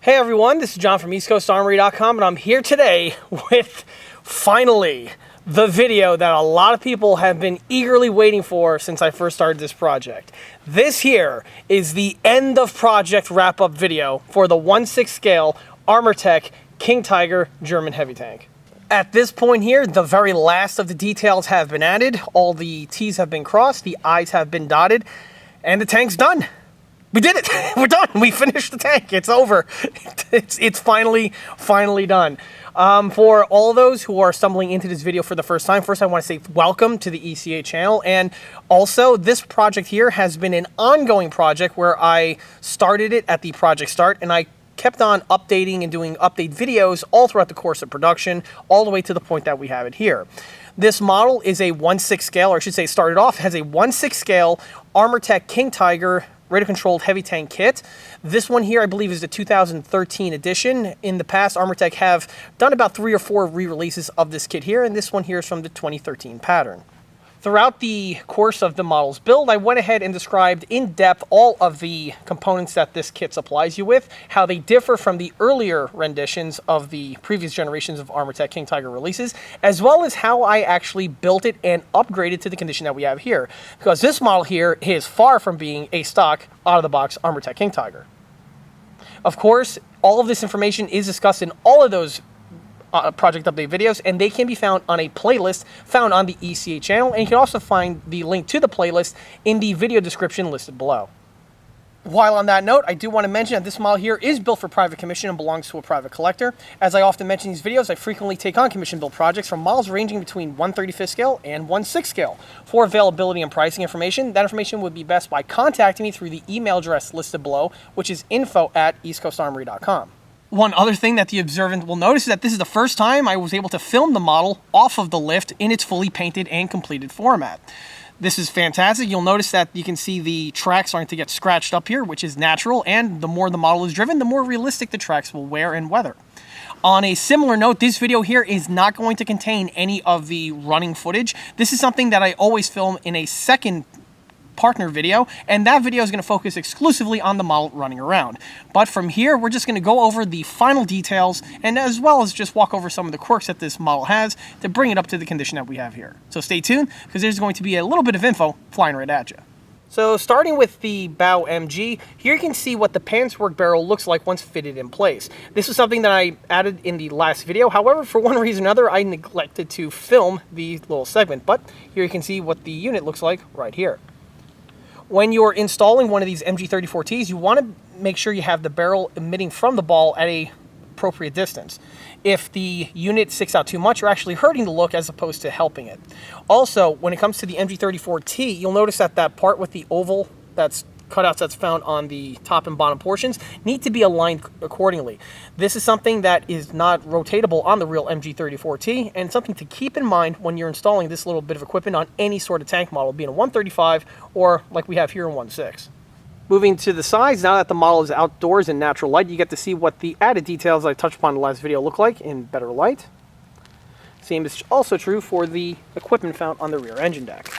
Hey everyone, this is John from EastCoastArmory.com, and I'm here today with, finally, the video that a lot of people have been eagerly waiting for since I first started this project. This here is the end of project wrap-up video for the 1/6 scale Armortek King Tiger German heavy tank. At this point here, the very last of the details have been added, all the T's have been crossed, the I's have been dotted, and the tank's done. We did it! We're done! We finished the tank! It's over! It's finally done. For all those who are stumbling into this video for the first time, first I want to say welcome to the ECA channel, and also this project here has been an ongoing project where I started it at the project start, and I kept on updating and doing update videos all throughout the course of production, all the way to the point that we have it here. This model is a 1/6 scale, or I should say started off, has a 1/6 scale Armortek King Tiger radio-controlled heavy tank kit. This one here, I believe, is the 2013 edition. In the past, Armortek have done about 3 or 4 re-releases of this kit here, and this one here is from the 2013 pattern. Throughout the course of the model's build, I went ahead and described in depth all of the components that this kit supplies you with, how they differ from the earlier renditions of the previous generations of Armortek King Tiger releases, as well as how I actually built it and upgraded to the condition that we have here. Because this model here is far from being a stock, out-of-the-box Armortek King Tiger. Of course, all of this information is discussed in all of those project update videos, and they can be found on a playlist found on the ECA channel, and you can also find the link to the playlist in the video description listed below. While on that note, I do want to mention that this model here is built for private commission and belongs to a private collector. As I often mention in these videos, I frequently take on commission build projects from models ranging between 1/35 scale and 1/6 scale. For availability and pricing information, that information would be best by contacting me through the email address listed below, which is info@eastcoastarmory.com. One other thing that the observant will notice is that this is the first time I was able to film the model off of the lift in its fully painted and completed format. This is fantastic. You'll notice that you can see the tracks starting to get scratched up here, which is natural, and the more the model is driven, the more realistic the tracks will wear and weather. On a similar note, this video here is not going to contain any of the running footage. This is something that I always film in a second partner video, and that video is going to focus exclusively on the model running around. But from here, we're just going to go over the final details, and as well as just walk over some of the quirks that this model has to bring it up to the condition that we have here. So stay tuned, because there's going to be a little bit of info flying right at you. So starting with the bow MG, here you can see what the pants-work barrel looks like once fitted in place. This is something that I added in the last video. However, for one reason or another, I neglected to film the little segment, but here you can see what the unit looks like right here. When you're installing one of these MG34Ts, you want to make sure you have the barrel emitting from the ball at an appropriate distance. If the unit sticks out too much, you're actually hurting the look as opposed to helping it. Also, when it comes to the MG34T, you'll notice that that part with the oval cutouts that's found on the top and bottom portions need to be aligned accordingly. This is something that is not rotatable on the real MG34T, and something to keep in mind when you're installing this little bit of equipment on any sort of tank model, being a 135 or like we have here in 1/6. Moving to the sides, now that the model is outdoors in natural light, you get to see what the added details I touched upon in the last video look like in better light. Same is also true for the equipment found on the rear engine deck.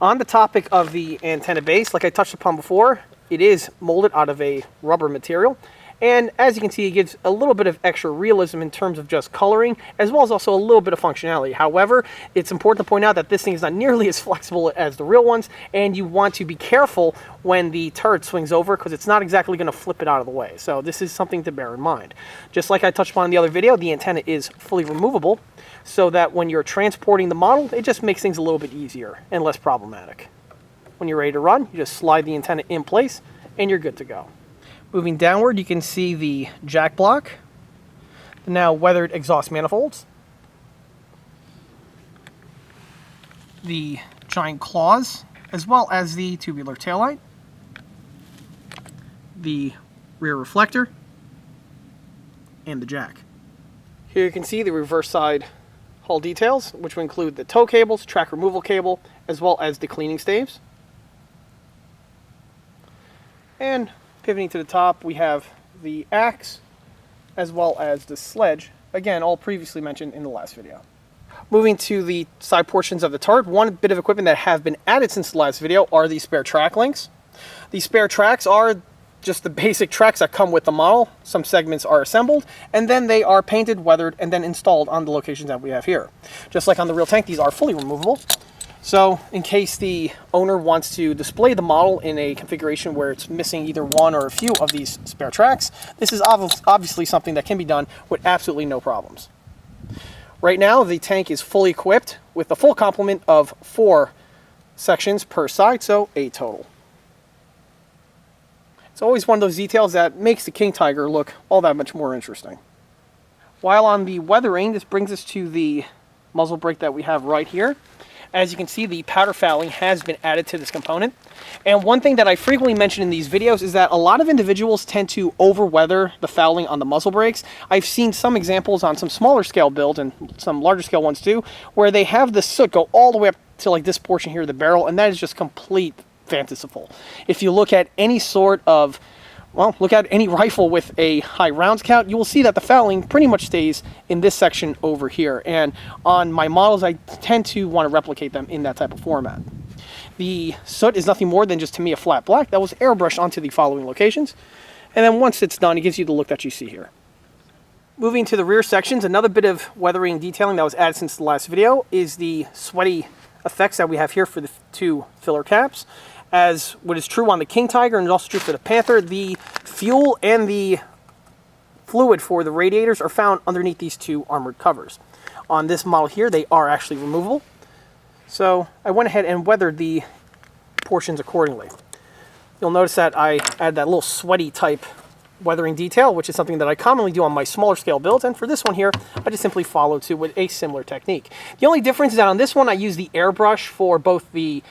On the topic of the antenna base, like I touched upon before, it is molded out of a rubber material. And as you can see, it gives a little bit of extra realism in terms of just coloring, as well as also a little bit of functionality. However, it's important to point out that this thing is not nearly as flexible as the real ones, and you want to be careful when the turret swings over, because it's not exactly going to flip it out of the way. So this is something to bear in mind. Just like I touched upon in the other video, the antenna is fully removable, so that when you're transporting the model, it just makes things a little bit easier and less problematic. When you're ready to run, you just slide the antenna in place, and you're good to go. Moving downward, you can see the jack block, the now weathered exhaust manifolds, the giant claws, as well as the tubular taillight, the rear reflector, and the jack. Here you can see the reverse side hull details, which will include the tow cables, track removal cable, as well as the cleaning staves. And pivoting to the top, we have the axe, as well as the sledge, again, all previously mentioned in the last video. Moving to the side portions of the turret, one bit of equipment that have been added since the last video are the spare track links. These spare tracks are just the basic tracks that come with the model. Some segments are assembled, and then they are painted, weathered, and then installed on the locations that we have here. Just like on the real tank, these are fully removable. So in case the owner wants to display the model in a configuration where it's missing either one or a few of these spare tracks, this is obviously something that can be done with absolutely no problems. Right now, the tank is fully equipped with a full complement of 4 sections per side, so 8 total. It's always one of those details that makes the King Tiger look all that much more interesting. While on the weathering, this brings us to the muzzle brake that we have right here. As you can see, the powder fouling has been added to this component. And one thing that I frequently mention in these videos is that a lot of individuals tend to over-weather the fouling on the muzzle brakes. I've seen some examples on some smaller scale builds, and some larger scale ones too, where they have the soot go all the way up to like this portion here of the barrel, and that is just complete fanciful. If you look at any sort of, well, look at any rifle with a high rounds count, you will see that the fouling pretty much stays in this section over here. And on my models, I tend to want to replicate them in that type of format. The soot is nothing more than just, to me, a flat black that was airbrushed onto the following locations. And then once it's done, it gives you the look that you see here. Moving to the rear sections, another bit of weathering detailing that was added since the last video is the sweaty effects that we have here for the 2 filler caps. As what is true on the King Tiger and is also true for the Panther, the fuel and the fluid for the radiators are found underneath these 2 armored covers. On this model here, they are actually removable. So I went ahead and weathered the portions accordingly. You'll notice that I add that little sweaty type weathering detail, which is something that I commonly do on my smaller scale builds, and for this one here, I just simply follow to with a similar technique. The only difference is that on this one, I use the airbrush for both the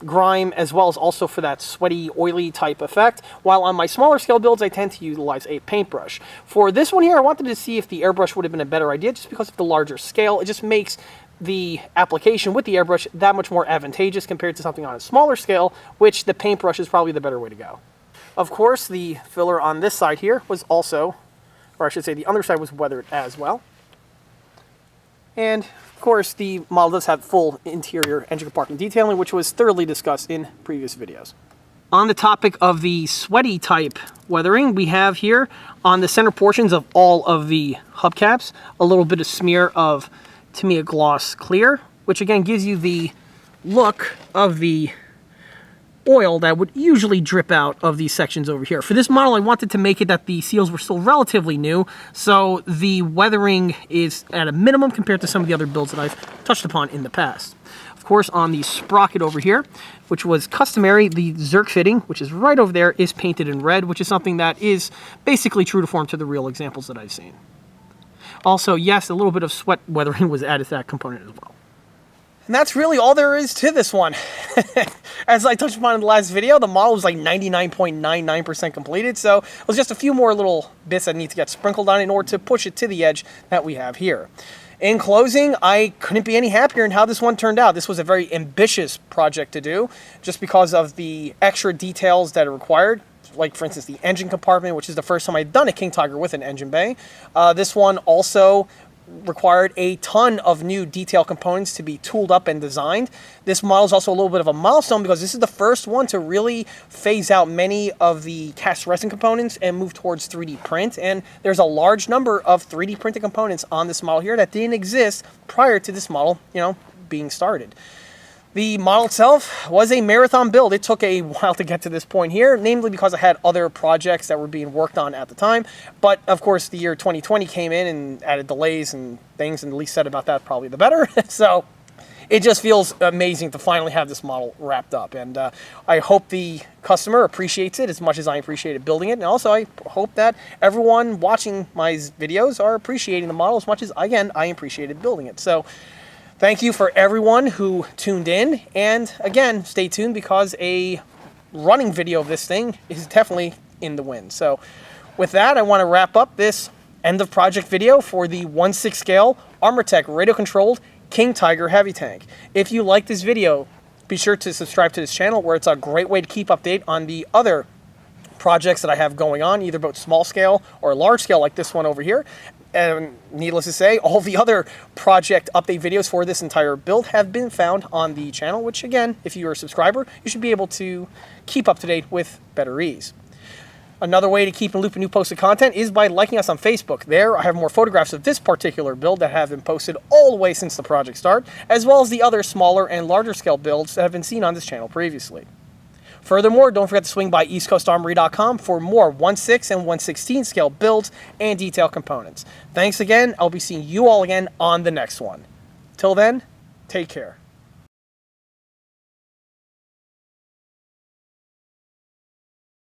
grime as well as also for that sweaty, oily type effect, while on my smaller scale builds, I tend to utilize a paintbrush. For this one here, I wanted to see if the airbrush would have been a better idea, just because of the larger scale. It just makes the application with the airbrush that much more advantageous compared to something on a smaller scale, which the paintbrush is probably the better way to go. Of course, the filler on this side here was also, or I should say the underside was weathered as well. And of course, the model does have full interior engine compartment detailing, which was thoroughly discussed in previous videos. On the topic of the sweaty type weathering, we have here on the center portions of all of the hubcaps, a little bit of smear of Tamiya Gloss Clear, which again gives you the look of the oil that would usually drip out of these sections over here. For this model, I wanted to make it that the seals were still relatively new, so the weathering is at a minimum compared to some of the other builds that I've touched upon in the past. Of course, on the sprocket over here, which was customary, the Zerk fitting, which is right over there, is painted in red, which is something that is basically true to form to the real examples that I've seen. Also, yes, a little bit of sweat weathering was added to that component as well. And that's really all there is to this one. As I touched upon in the last video, the model was like 99.99% completed, so it was just a few more little bits that need to get sprinkled on in order to push it to the edge that we have here. In closing, I couldn't be any happier in how this one turned out. This was a very ambitious project to do, just because of the extra details that are required. Like, for instance, the engine compartment, which is the first time I've done a King Tiger with an engine bay. This one also required a ton of new detail components to be tooled up and designed. This model is also a little bit of a milestone because this is the first one to really phase out many of the cast resin components and move towards 3D print. And there's a large number of 3D printed components on this model here that didn't exist prior to this model, being started. The model itself was a marathon build. It took a while to get to this point here, namely because I had other projects that were being worked on at the time. But of course, the year 2020 came in and added delays and things, and the least said about that, probably the better. So it just feels amazing to finally have this model wrapped up. And I hope the customer appreciates it as much as I appreciated building it. And also, I hope that everyone watching my videos are appreciating the model as much as, again, I appreciated building it. So thank you for everyone who tuned in, and again, stay tuned because a running video of this thing is definitely in the wind. So with that, I want to wrap up this end of project video for the 1/6 scale Armortek radio controlled King Tiger heavy tank. If you like this video, be sure to subscribe to this channel, where it's a great way to keep update on the other projects that I have going on, either both small scale or large scale like this one over here. And needless to say, all the other project update videos for this entire build have been found on the channel, which again, if you're a subscriber, you should be able to keep up to date with better ease. Another way to keep in loop of new posted content is by liking us on Facebook. There, I have more photographs of this particular build that have been posted all the way since the project start, as well as the other smaller and larger scale builds that have been seen on this channel previously. Furthermore, don't forget to swing by eastcoastarmory.com for more 1/6 and 1/16 scale builds and detail components. Thanks again. I'll be seeing you all again on the next one. Till then, take care.